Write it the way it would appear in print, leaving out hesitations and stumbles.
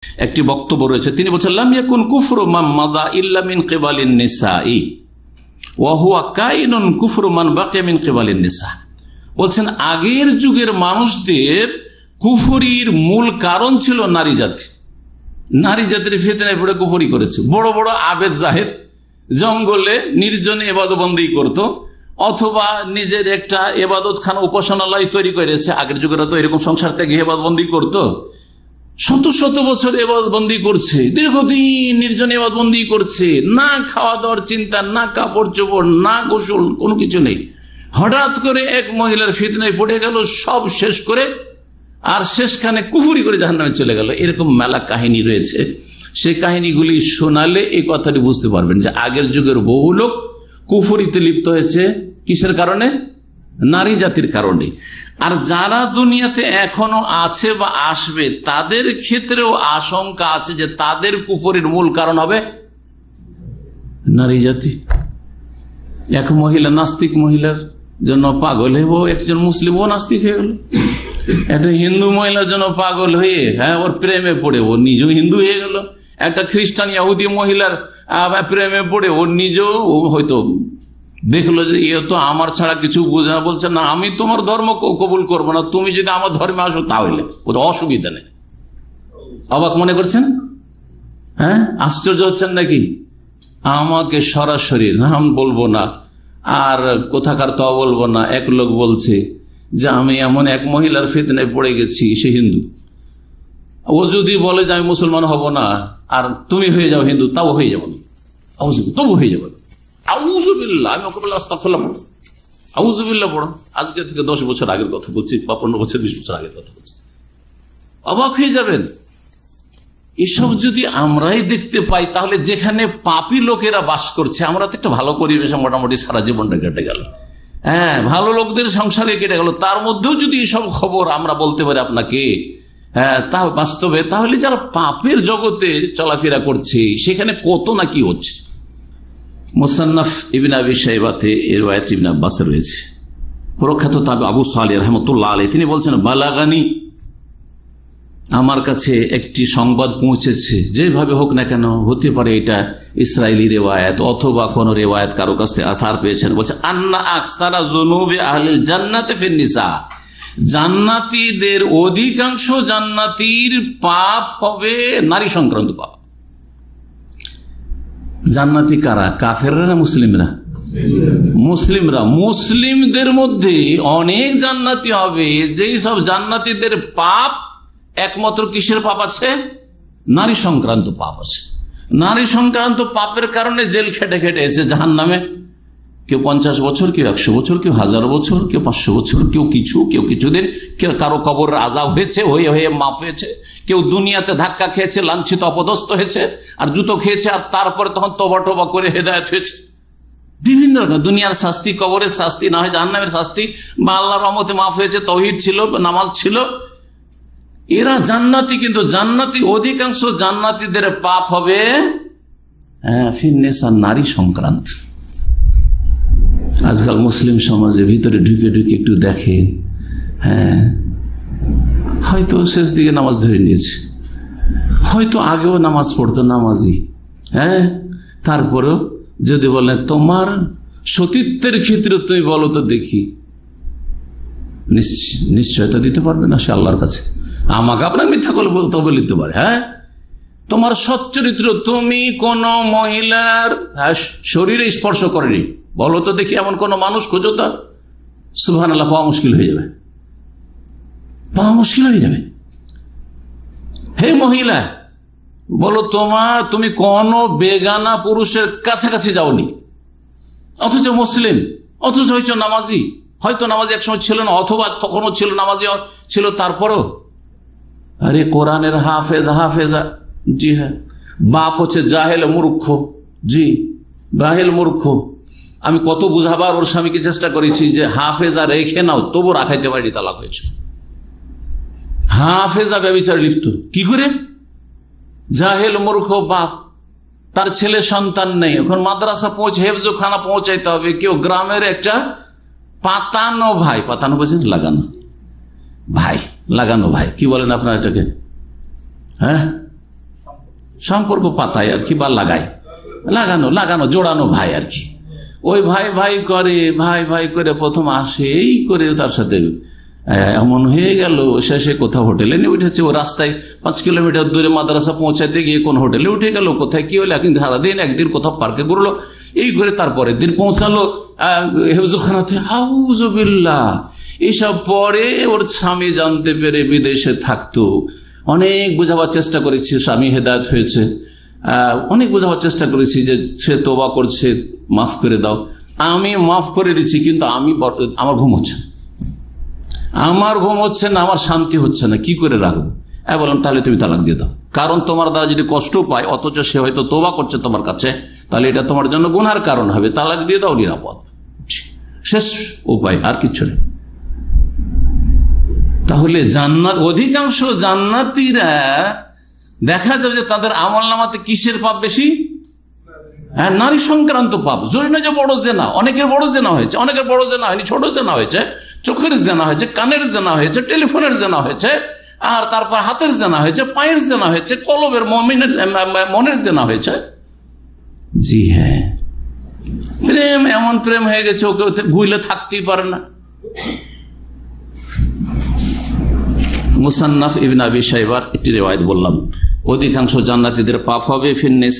একটি বক্তব্য রয়েছে, তিনি বলছেন লাম ইয়াকুন কুফরু মান মাদা ইল্লা মিন কিবালিন নিসাই ওয়া হুয়া কাইনুন কুফরু মান বাকিয়া মিন কিবালিন নিসা। বলছেন আগের যুগের মানুষদের কুফরির মূল কারণ ছিল নারী জাতি। নারী জাতির ফিতনায় পড়ে কুফরি করেছে। বড় বড় আবেদ জাহেদ জঙ্গলে নির্জনে ইবাদতবন্দি করত, অথবা নিজের একটা ইবাদতখানা উপাসনালয় তৈরি করেছে। আগের যুগেরা তো এরকম সংসার থেকে ইবাদতবন্দি করত, শত শত বছর ইবাদতবন্দি করছে, দীর্ঘদিন নির্জনে ইবাদতবন্দি করছে, না খাওয়া দাওয়ার চিন্তা, না কাপড় চোপড়, না গোসল, কোনো কিছু নেই। হঠাৎ করে এক মহিলার ফিতনায় পড়ে গেল, সব শেষ করে আর শেষখানে কুফরি করে জাহান্নামে চলে গেল। এরকম মেলা কাহিনী রয়েছে। সেই কাহিনীগুলি শোনালে এই কথাটি বুঝতে পারবেন যে আগের যুগের বহু লোক কুফরিতে লিপ্ত হয়েছে। কিসের কারণে? নারী জাতির কারণে। আর যারা দুনিয়াতে এখনো আছে বা আসবে তাদের ক্ষেত্রেও আশঙ্কা আছে যে তাদের কুফরির মূল কারণ হবে নারী জাতি। এক মহিলা নাস্তিক মহিলার জন্য পাগল হয়ে একজন মুসলিম ও নাস্তিক হয়ে গেল। একটা হিন্দু মহিলার জন্য পাগল হয়ে ওর প্রেমে পড়ে ও নিজেও হিন্দু হয়ে গেল। একটা খ্রিস্টান ইহুদি মহিলার প্রেমে পড়ে ও নিজেও হয়তো দেখলো যে এ তো আমার ছাড়া কিছু বোঝে না, বলছে না আমি তোমার ধর্ম কবুল করবো না, তুমি যদি আমার ধর্মে আসো তাহলে ওটা অসুবিধা নেই। অবাক মনে করছেন? আশ্চর্য হচ্ছেন নাকি? আমাকে সরাসরি নাম বলবো না আর কোথাকার তা বলবো না, এক লোক বলছে যে আমি এমন এক মহিলার ফিতনায় পড়ে গেছি, সে হিন্দু। ও যদি বলে যে আমি মুসলমান হব না আর তুমি হয়ে যাও হিন্দু, তাও হয়ে যাবো না, তবু হয়ে যাবো। আউযুবিল্লাহ, আমি ওকে বলে আস্তাগফিরুল্লাহ পড়ো, আউযুবিল্লাহ পড়ো। আজকে থেকে 10 বছর আগের কথা বলছি, বা 15 বছর 20 বছর আগের কথা বলছি। অবাক হয়ে যাবেন। এসব যদি আমরাই দেখতে পাই তাহলে যেখানে পাপী লোকেরা বাস করছে, আমরা তো একটা ভালো পরিবেশে মোটামুটি সারা জীবনটা কেটে গেল, ভালো লোকদের সংসারে কেটে গেল, তার মধ্যেও যদি এসব খবর আমরা বলতে পারি আপনাকে তা বাস্তবে, তাহলে যারা পাপের জগতে চলাফেরা করছে সেখানে কত না কি হচ্ছে। মুসান্নাফ ইবনে আবি শাইবাতে এর রায়াত ইবনে আব্বাস রয়েছে। প্রখ্যাত তাবে আবু সালেহ রাহমাতুল্লাহ আলাইহি তিনি বলছেন বালাগানি, আমার কাছে একটি সংবাদ পৌঁছেছে, যেভাবে হোক না কেন, হতে পারে এটা ইসরায়েলি রেওয়ায়াত অথবা কোন রেওয়ায়াত কারো কাছ থেকে আসার পেয়েছেন। বলছে আন্না আকসারা যুনুবি আহলিল জান্নাতি ফিন নিসা, জান্নাতীদের অধিকাংশ জান্নাতীর পাপ হবে নারী সংক্রান্ত পাপ। জান্নাতি কারা? কাফেররা না মুসলিমরা? মুসলিমরা। মুসলিমদের মধ্যে অনেক জান্নাতি হবে যেই সব জান্নাতীদের পাপ একমাত্র কিসের পাপ আছে? নারী সংক্রান্ত পাপ আছে। নারী সংক্রান্ত পাপের কারণে জেল খেটে খেটে এসে জাহান্নামে, কেউ 50 বছর, কেউ 100 বছর, কেউ 1000 বছর, কেউ 500 বছর, কেউ কিছুদিন, কেউ কারো কবর আযাব হয়েছে, হয়ে হয়ে মাফ হয়েছে, কেউ দুনিয়াতে ধাক্কা খেয়েছে, লাঞ্ছিত অপদস্থ হয়েছে আর জুতো খেয়েছে, আর তারপরে তখন তওবা টওবা করে হেদায়েত হয়েছে। বিভিন্ন রকম দুনিয়ার শাস্তি, কবরের শাস্তি, না হয় জাহান্নামের শাস্তি, বা আল্লাহর রহমতে মাফ হয়েছে, তাওহীদ ছিল, নামাজ ছিল, এরা জান্নাতি। কিন্তু জান্নাতি অধিকাংশ জান্নাতীদের পাপ হবে ফিন নিসা, নারী সংক্রান্ত। আজকাল মুসলিম সমাজের ভিতরে ঢুকে ঢুকে একটু দেখেন, হয়তো শেষ দিকে নামাজ ধরে নিয়েছে, হয়তো আগেও নামাজ পড়তো, নামাজি, তারপরেও যদি বলেন তোমার সতীত্বের ক্ষেত্রে তুমি বলো তো দেখি, নিশ্চয়তা দিতে পারবে না সে আল্লাহর কাছে। আমাকে আপনার মিথ্যা করে তবে লিখতে পারে। তোমার সচ্চরিত্র, তুমি কোন মহিলার শরীরে স্পর্শ করেনি, বলো তো দেখি এমন কোন মানুষ খোঁজো তা। সুবহানাল্লাহ, পাওয়া মুশকিল হয়ে যাবে, পাওয়া মুশকিল হয়ে যাবে। হে মহিলা, বলো তুমি কোন বেগানা পুরুষের কাছাকাছি যাওনি, অথচ মুসলিম, অথচ হয়তো নামাজি, হয়তো নামাজি একসময় ছিল না, অথবা তখনও ছিল, নামাজি ছিল, তারপরও আরে কোরআনের হাফেজা। জি হ্যাঁ, বাপ হচ্ছে জাহেল মূর্খ। জি, জাহেল মূর্খ। আমি কত বুঝাবার ওর স্বামীকে চেষ্টা করেছি যে হাফেজা রেখে নাও, তবু রাখাইতে পারিনি, তালাক হয়েছে। হাফেজা ব্যভিচার লিপ্ত কি করে? জাহেল মূর্খ বাপ, তার ছেলে সন্তান নেই, এখন মাদ্রাসা হেফজখানা পৌঁছাইতে হবে। কেউ গ্রামের একটা পাতানো ভাই, পাতানো বলছেন লাগানো ভাই, কি বলেন আপনার এটাকে? সম্পর্ক পাতায় আর কি, বা লাগানো জোড়ানো ভাই আর কি। ওই ভাই ভাই করে প্রথম আসে এই করে তার সাথে এমন হয়ে গেল, শেষে কোথাও হোটেলে নিয়ে উঠেছে। ও রাস্তায় 5 কিলোমিটার দূরে মাদ্রাসা পৌঁছাতে গিয়ে কোন হোটেলে উঠে গেল, কোথায় কি হলো, সারাদিন একদিন কোথাও পার্কে ঘুরলো, এই করে তারপরের দিন পৌঁছালো হেফজখানাতে। আউযুবিল্লাহ। এইসব পরে ওর স্বামী জানতে পেরে বিদেশে থাকতো। অনেক বোঝাবার চেষ্টা করেছি, স্বামী হেদায়েত হয়েছে, অনেক বোঝাবার চেষ্টা করেছি যে সে তওবা করছে, মাফ করে দাও। আমি মাফ করে দিচ্ছি, কিন্তু আমার ঘুম হচ্ছে না, আমার শান্তি হচ্ছে না, কি করে রাখবো? বললাম তাহলে তুমি তালাক দিয়ে দাও। কারণ তোমার দ্বারা যদি কষ্ট পায়, অথচ সে হয়তো তওবা করছে তোমার কাছে, তাহলে এটা তোমার জন্য গুনার কারণ হবে। তালাক দিয়ে দাও, নিরাপদ। শেষ উপায়, আর কিচ্ছু নেই। তাহলে অধিকাংশ জান্নাতীরা দেখা যাবে যে তাদের আমলনামাতে কিসের পাপ বেশি? নারী সংক্রান্ত পাপ। জরুরি না যে বড় জেনা, অনেকের বড় জেনা হয়েছে, অনেকের বড় জেনা হয়নি, ছোট জেনা হয়েছে, চোখের জেনা হয়েছে, কানের জেনা হয়েছে, টেলিফোনের জেনা হয়েছে, আর তারপর হাতের জেনা হয়েছে, পায়ের জেনা হয়েছে, কলবের মনের জেনা হয়েছে। জি হ্যাঁ, প্রেম এমন প্রেম হয়ে গেছে, ওকে ভুলে থাকতেই পারে না। মুসান্নাফ ইবনে আবি শাইবার একটি রিওয়ায়াত বললাম, অধিকাংশ জান্নাতীদের পাপ হবে ফিন্নিস